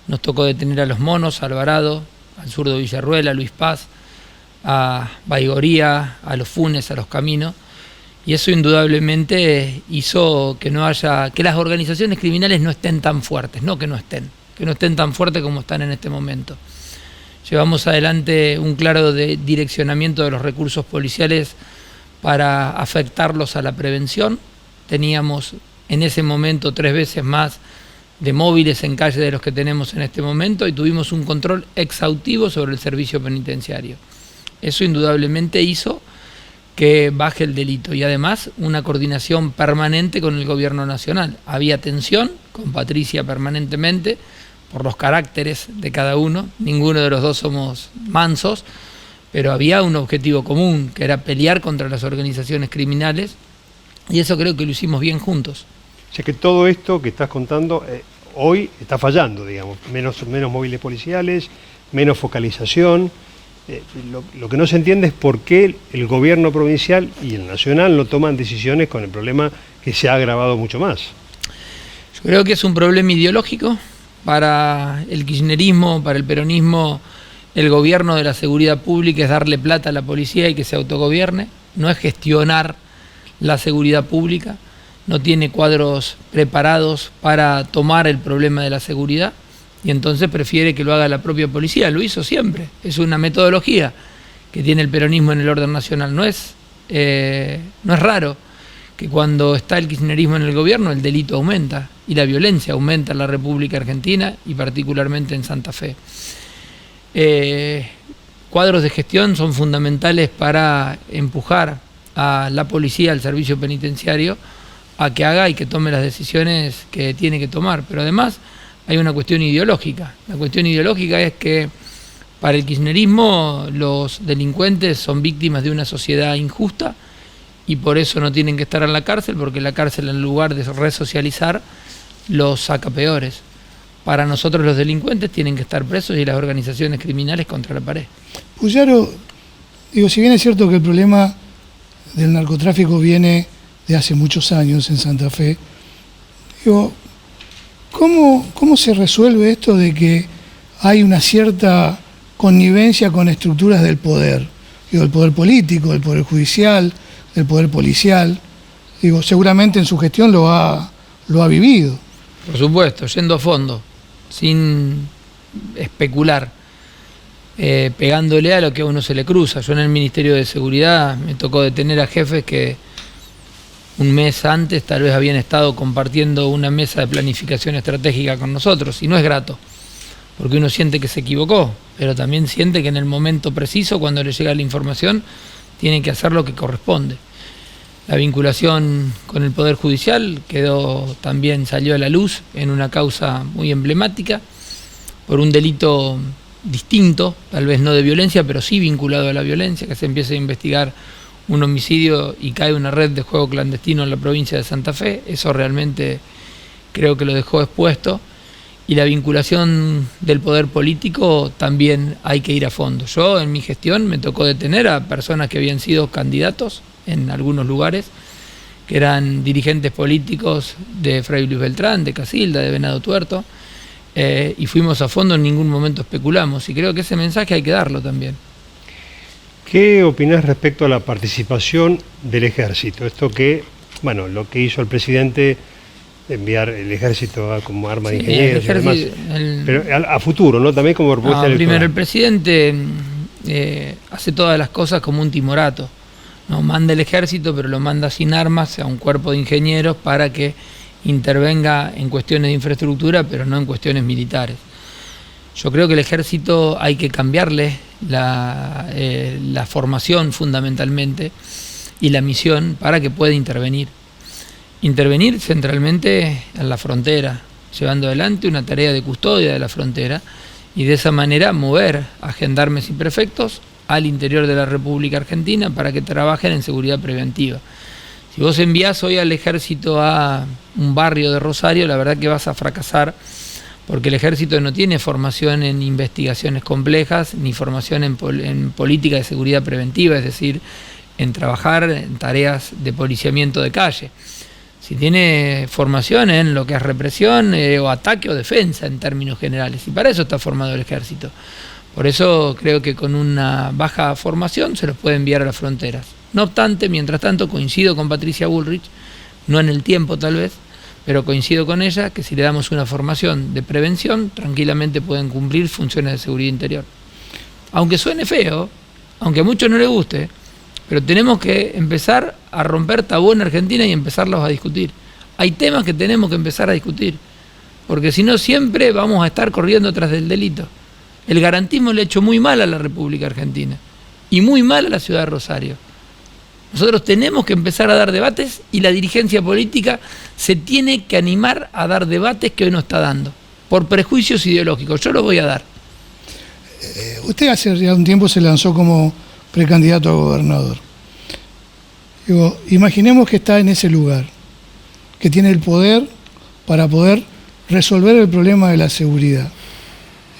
Nos tocó detener a los Monos, a Alvarado, al zurdo Villarruel, a Luis Paz, a Baigorría, a los Funes, a los Caminos. Y eso indudablemente hizo que no haya, que las organizaciones criminales no estén tan fuertes, no que no estén tan fuertes como están en este momento. Llevamos adelante un claro direccionamiento de los recursos policiales para afectarlos a la prevención. Teníamos en ese momento 3 veces más de móviles en calle de los que tenemos en este momento y tuvimos un control exhaustivo sobre el servicio penitenciario. Eso indudablemente hizo que baje el delito y además una coordinación permanente con el gobierno nacional. Había tensión con Patricia permanentemente por los caracteres de cada uno, ninguno de los dos somos mansos, pero había un objetivo común que era pelear contra las organizaciones criminales y eso creo que lo hicimos bien juntos. O sea que todo esto que estás contando hoy está fallando, digamos, menos móviles policiales, menos focalización. Lo que no se entiende es por qué el gobierno provincial y el nacional no toman decisiones con el problema que se ha agravado mucho más. Yo creo que es un problema ideológico. Para el kirchnerismo, para el peronismo, el gobierno de la seguridad pública es darle plata a la policía y que se autogobierne, no es gestionar la seguridad pública, no tiene cuadros preparados para tomar el problema de la seguridad. Y entonces prefiere que lo haga la propia policía, lo hizo siempre. Es una metodología que tiene el peronismo en el orden nacional. No es raro que cuando está el kirchnerismo en el gobierno el delito aumenta y la violencia aumenta en la República Argentina y particularmente en Santa Fe. Cuadros de gestión son fundamentales para empujar a la policía, al servicio penitenciario, a que haga y que tome las decisiones que tiene que tomar. Pero además hay una cuestión ideológica. La cuestión ideológica es que para el kirchnerismo los delincuentes son víctimas de una sociedad injusta y por eso no tienen que estar en la cárcel, porque la cárcel en lugar de resocializar los saca peores. Para nosotros los delincuentes tienen que estar presos y las organizaciones criminales contra la pared. Puyaro, digo, si bien es cierto que el problema del narcotráfico viene de hace muchos años en Santa Fe, digo, ¿Cómo se resuelve esto de que hay una cierta connivencia con estructuras del poder? Digo, el poder político, el poder judicial, el poder policial. Digo, seguramente en su gestión lo ha vivido. Por supuesto, yendo a fondo, sin especular, pegándole a lo que a uno se le cruza. Yo en el Ministerio de Seguridad me tocó detener a jefes que un mes antes tal vez habían estado compartiendo una mesa de planificación estratégica con nosotros, y no es grato, porque uno siente que se equivocó, pero también siente que en el momento preciso, cuando le llega la información, tiene que hacer lo que corresponde. La vinculación con el Poder Judicial salió a la luz en una causa muy emblemática, por un delito distinto, tal vez no de violencia, pero sí vinculado a la violencia, que se empieza a investigar un homicidio y cae una red de juego clandestino en la provincia de Santa Fe. Eso realmente creo que lo dejó expuesto, y la vinculación del poder político también hay que ir a fondo. Yo en mi gestión me tocó detener a personas que habían sido candidatos en algunos lugares, que eran dirigentes políticos de Fray Luis Beltrán, de Casilda, de Venado Tuerto, y fuimos a fondo, en ningún momento especulamos, y creo que ese mensaje hay que darlo también. ¿Qué opinás respecto a la participación del ejército? Esto que, bueno, lo que hizo el presidente, enviar el ejército como arma de ingenieros y demás, pero a futuro, ¿no? También como propuesta electoral. Primero, el presidente hace todas las cosas como un timorato, ¿no? Manda el ejército, pero lo manda sin armas a un cuerpo de ingenieros para que intervenga en cuestiones de infraestructura, pero no en cuestiones militares. Yo creo que el ejército hay que cambiarle la formación fundamentalmente y la misión para que pueda intervenir. Intervenir centralmente en la frontera, llevando adelante una tarea de custodia de la frontera y de esa manera mover a gendarmes y prefectos al interior de la República Argentina para que trabajen en seguridad preventiva. Si vos enviás hoy al ejército a un barrio de Rosario, la verdad que vas a fracasar, porque el ejército no tiene formación en investigaciones complejas, ni formación en política de seguridad preventiva, es decir, en trabajar en tareas de policiamiento de calle. Si tiene formación en lo que es represión o ataque o defensa en términos generales, y para eso está formado el ejército. Por eso creo que con una baja formación se los puede enviar a las fronteras. No obstante, mientras tanto, coincido con Patricia Bullrich, no en el tiempo tal vez, pero coincido con ella que si le damos una formación de prevención, tranquilamente pueden cumplir funciones de seguridad interior. Aunque suene feo, aunque a muchos no les guste, pero tenemos que empezar a romper tabú en Argentina y empezarlos a discutir. Hay temas que tenemos que empezar a discutir, porque si no siempre vamos a estar corriendo tras del delito. El garantismo le ha hecho muy mal a la República Argentina y muy mal a la ciudad de Rosario. Nosotros tenemos que empezar a dar debates y la dirigencia política se tiene que animar a dar debates que hoy no está dando, por prejuicios ideológicos. Yo los voy a dar. Usted hace ya un tiempo se lanzó como precandidato a gobernador. Digo, imaginemos que está en ese lugar, que tiene el poder para poder resolver el problema de la seguridad.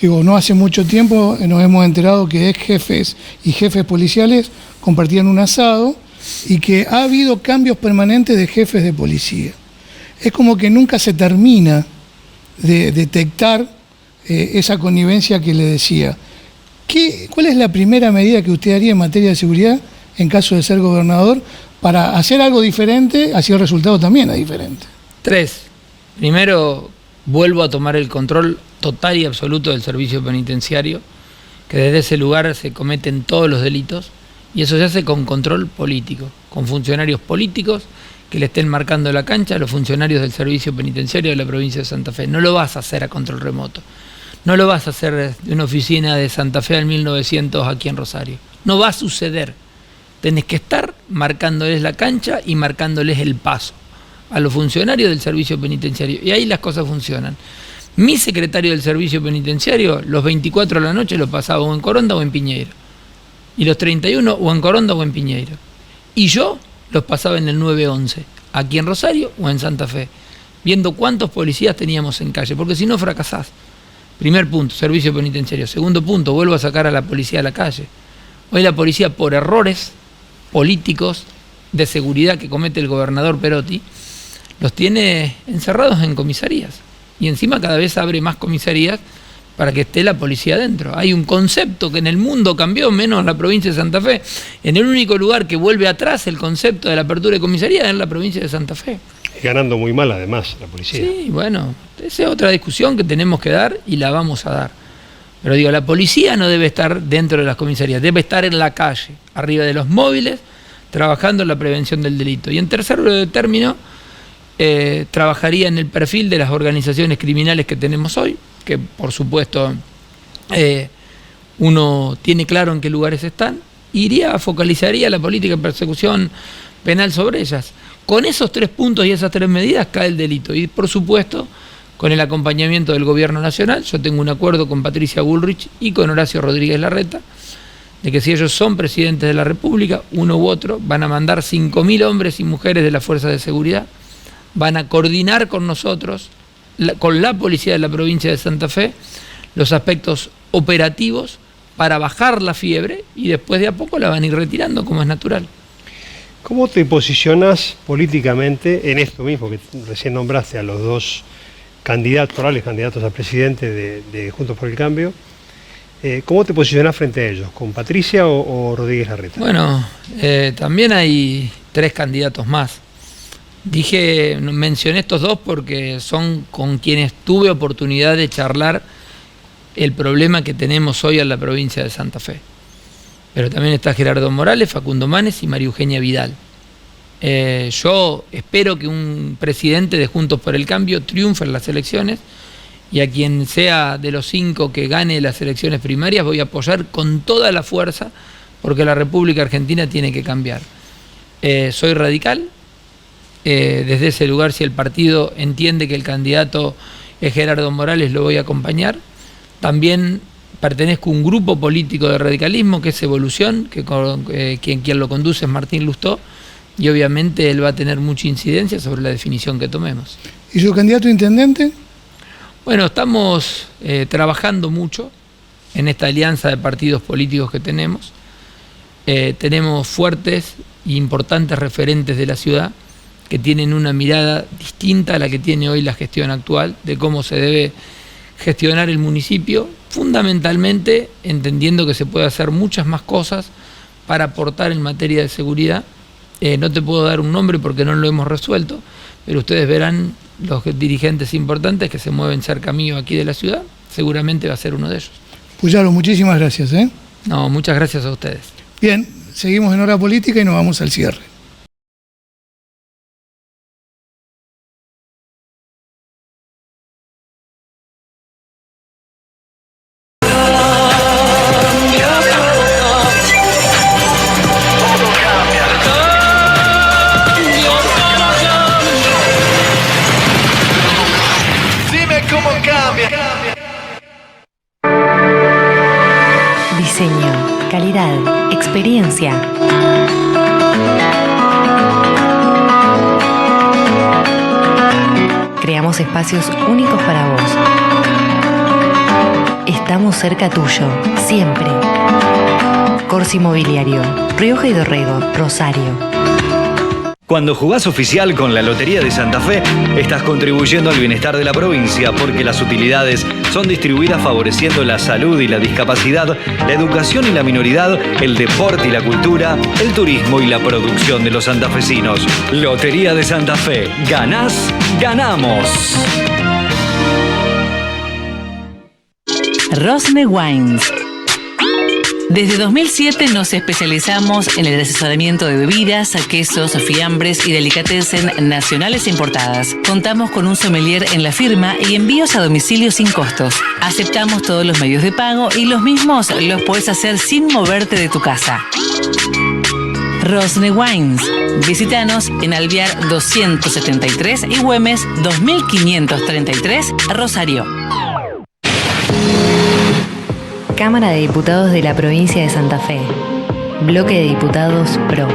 Digo, no hace mucho tiempo nos hemos enterado que ex jefes y jefes policiales compartían un asado y que ha habido cambios permanentes de jefes de policía. Es como que nunca se termina de detectar esa connivencia que le decía. ¿Cuál es la primera medida que usted haría en materia de seguridad en caso de ser gobernador para hacer algo diferente, así el resultado también es diferente? 3. Primero, vuelvo a tomar el control total y absoluto del servicio penitenciario, que desde ese lugar se cometen todos los delitos, y eso se hace con control político, con funcionarios políticos que le estén marcando la cancha a los funcionarios del servicio penitenciario de la provincia de Santa Fe. No lo vas a hacer a control remoto, no lo vas a hacer de una oficina de Santa Fe al 1900 aquí en Rosario, no va a suceder. Tenés que estar marcándoles la cancha y marcándoles el paso a los funcionarios del servicio penitenciario, y ahí las cosas funcionan. Mi secretario del servicio penitenciario, los 24 de la noche lo pasaba o en Coronda o en Piñeiro, y los 31 o en Coronda o en Piñeiro, y yo los pasaba en el 911, aquí en Rosario o en Santa Fe, viendo cuántos policías teníamos en calle, porque si no fracasás. Primer punto, servicio penitenciario. Segundo punto, vuelvo a sacar a la policía a la calle. Hoy la policía, por errores políticos de seguridad que comete el gobernador Perotti, los tiene encerrados en comisarías, y encima cada vez abre más comisarías para que esté la policía adentro. Hay un concepto que en el mundo cambió, menos en la provincia de Santa Fe. En el único lugar que vuelve atrás el concepto de la apertura de comisaría es en la provincia de Santa Fe. Y ganando muy mal además la policía. Sí, bueno, esa es otra discusión que tenemos que dar y la vamos a dar. Pero digo, la policía no debe estar dentro de las comisarías, debe estar en la calle, arriba de los móviles, trabajando en la prevención del delito. Y en tercer término, trabajaría en el perfil de las organizaciones criminales que tenemos hoy, que por supuesto uno tiene claro en qué lugares están, focalizaría la política de persecución penal sobre ellas. Con esos 3 puntos y esas 3 medidas cae el delito, y por supuesto con el acompañamiento del gobierno nacional. Yo tengo un acuerdo con Patricia Bullrich y con Horacio Rodríguez Larreta de que si ellos son presidentes de la República, uno u otro, van a mandar 5.000 hombres y mujeres de las fuerzas de seguridad, van a coordinar con nosotros con la policía de la provincia de Santa Fe los aspectos operativos para bajar la fiebre y después de a poco la van a ir retirando, como es natural. ¿Cómo te posicionás políticamente en esto mismo que recién nombraste a los dos candidatos, probables candidatos a presidente de Juntos por el Cambio? ¿Cómo te posicionás frente a ellos? ¿Con Patricia o Rodríguez Larreta? Bueno, también hay 3 candidatos más. Mencioné estos 2 porque son con quienes tuve oportunidad de charlar el problema que tenemos hoy en la provincia de Santa Fe. Pero también está Gerardo Morales, Facundo Manes y María Eugenia Vidal. Yo espero que un presidente de Juntos por el Cambio triunfe en las elecciones, y a quien sea de los 5 que gane las elecciones primarias voy a apoyar con toda la fuerza, porque la República Argentina tiene que cambiar. Soy radical. Desde ese lugar, si el partido entiende que el candidato es Gerardo Morales, lo voy a acompañar. También pertenezco a un grupo político de radicalismo que es Evolución, quien lo conduce es Martín Lustó, y obviamente él va a tener mucha incidencia sobre la definición que tomemos. ¿Y su candidato a intendente? Bueno, estamos trabajando mucho en esta alianza de partidos políticos que tenemos. Tenemos fuertes e importantes referentes de la ciudad que tienen una mirada distinta a la que tiene hoy la gestión actual, de cómo se debe gestionar el municipio, fundamentalmente entendiendo que se puede hacer muchas más cosas para aportar en materia de seguridad. No te puedo dar un nombre porque no lo hemos resuelto, pero ustedes verán los dirigentes importantes que se mueven cerca mío aquí de la ciudad, seguramente va a ser uno de ellos. Puyaro, muchísimas gracias. No, muchas gracias a ustedes. Bien, seguimos en Hora Política y nos vamos al cierre. Diseño, calidad, experiencia. Creamos espacios únicos para vos. Estamos cerca tuyo, siempre. Corsi Mobiliario, Rioja y Dorrego, Rosario. Cuando jugás oficial con la Lotería de Santa Fe, estás contribuyendo al bienestar de la provincia porque las utilidades son distribuidas favoreciendo la salud y la discapacidad, la educación y la minoridad, el deporte y la cultura, el turismo y la producción de los santafesinos. Lotería de Santa Fe. Ganás, ganamos. Rosne Wines. Desde 2007 nos especializamos en el asesoramiento de bebidas, quesos, fiambres y delicatessen nacionales e importadas. Contamos con un sommelier en la firma y envíos a domicilio sin costos. Aceptamos todos los medios de pago y los mismos los puedes hacer sin moverte de tu casa. Rosne Wines. Visítanos en Alvear 273 y Güemes 2533, Rosario. Cámara de Diputados de la Provincia de Santa Fe. Bloque de Diputados PRO.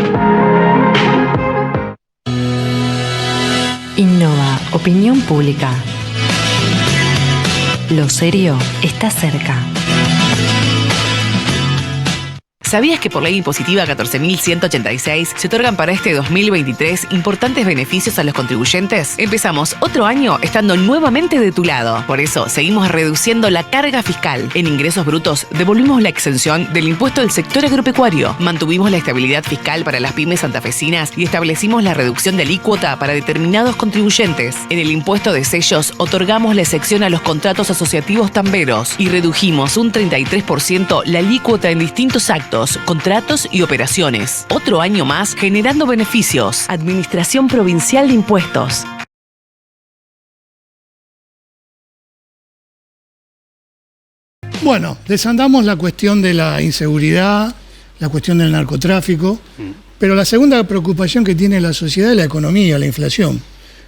Innova. Opinión pública. Lo serio está cerca. ¿Sabías que por ley impositiva 14.186 se otorgan para este 2023 importantes beneficios a los contribuyentes? Empezamos otro año estando nuevamente de tu lado. Por eso, seguimos reduciendo la carga fiscal. En ingresos brutos, devolvimos la exención del impuesto del sector agropecuario. Mantuvimos la estabilidad fiscal para las pymes santafesinas y establecimos la reducción de alícuota para determinados contribuyentes. En el impuesto de sellos, otorgamos la excepción a los contratos asociativos tamberos y redujimos un 33% la alícuota en distintos actos, contratos y operaciones. Otro año más generando beneficios. Administración Provincial de Impuestos. Bueno, desandamos la cuestión de la inseguridad, la cuestión del narcotráfico, pero la segunda preocupación que tiene la sociedad es la economía, la inflación.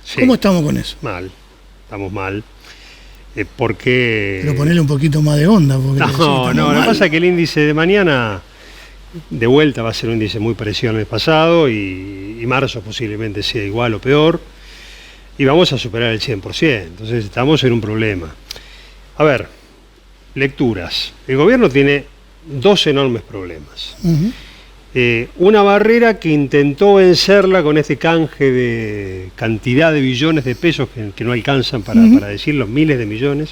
Sí. ¿Cómo estamos con eso? Mal, estamos mal. Porque... Pero ponerle un poquito más de onda. Porque no, lo que pasa es que el índice de mañana de vuelta va a ser un índice muy parecido al mes pasado y marzo posiblemente sea igual o peor. y vamos a superar el 100%. Entonces estamos en un problema. A ver, lecturas. El gobierno tiene dos enormes problemas. Una barrera que intentó vencerla con este canje de cantidad de billones de pesos que no alcanzan para decir los miles de millones.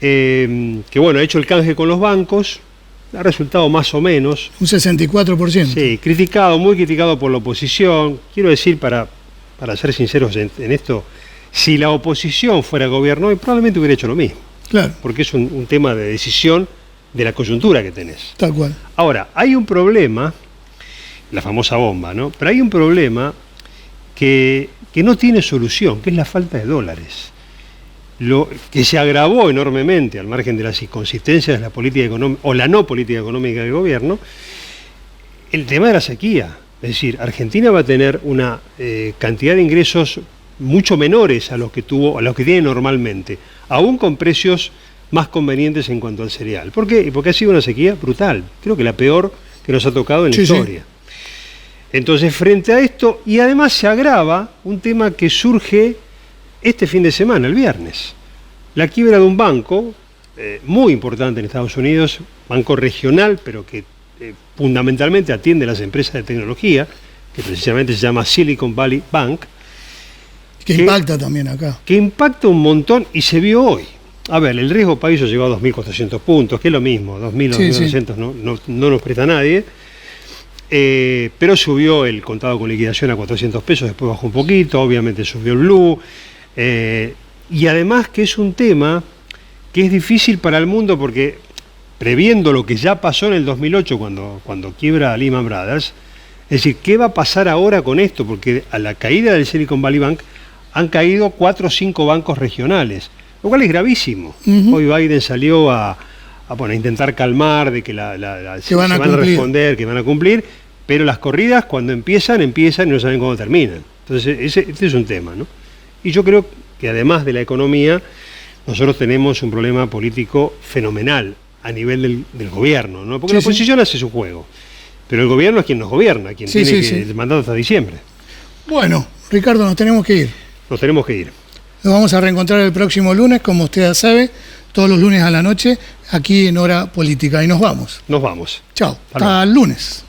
Que bueno, ha hecho el canje con los bancos, ha resultado más o menos. Un 64%. Sí, muy criticado por la oposición. Quiero decir, para ser sinceros en esto, si la oposición fuera gobierno, probablemente hubiera hecho lo mismo. Claro. Porque es un tema de decisión de la coyuntura que tenés. Tal cual. Ahora, hay un problema, la famosa bomba, ¿no? Pero hay un problema que no tiene solución, que es la falta de dólares. Lo que se agravó enormemente al margen de las inconsistencias de la política económica o la no política económica del gobierno, el tema de la sequía. Es decir, Argentina va a tener una cantidad de ingresos mucho menores a los que tiene normalmente, aún con precios más convenientes en cuanto al cereal. ¿Por qué? Porque ha sido una sequía brutal, creo que la peor que nos ha tocado en la historia. Sí. Entonces, frente a esto, y además se agrava un tema que surge este fin de semana, el viernes. La quiebra de un banco muy importante en Estados Unidos, banco regional, pero que fundamentalmente atiende a las empresas de tecnología, que precisamente se llama Silicon Valley Bank. Que impacta también acá. Que impacta un montón y se vio hoy. A ver, el riesgo país llegó a 2.400 puntos, que es lo mismo, 2.000 o 2.900 no nos presta nadie, pero subió el contado con liquidación a 400 pesos, después bajó un poquito, obviamente subió el blue, y además que es un tema que es difícil para el mundo porque, previendo lo que ya pasó en el 2008 cuando quiebra Lehman Brothers, es decir, ¿qué va a pasar ahora con esto? Porque a la caída del Silicon Valley Bank han caído 4 o 5 bancos regionales, lo cual es gravísimo. Hoy Biden salió a intentar calmar de que se van a responder, que van a cumplir, pero las corridas cuando empiezan y no saben cuándo terminan. Entonces este es un tema, ¿no? Y yo creo que además de la economía, nosotros tenemos un problema político fenomenal a nivel del gobierno, ¿no? Porque la oposición hace su juego, pero el gobierno es quien nos gobierna, quien tiene el mandato hasta diciembre. Bueno, Ricardo, nos tenemos que ir. Nos tenemos que ir. Nos vamos a reencontrar el próximo lunes, como usted ya sabe, todos los lunes a la noche, aquí en Hora Política. Y nos vamos. Nos vamos. Chao. Hasta el lunes.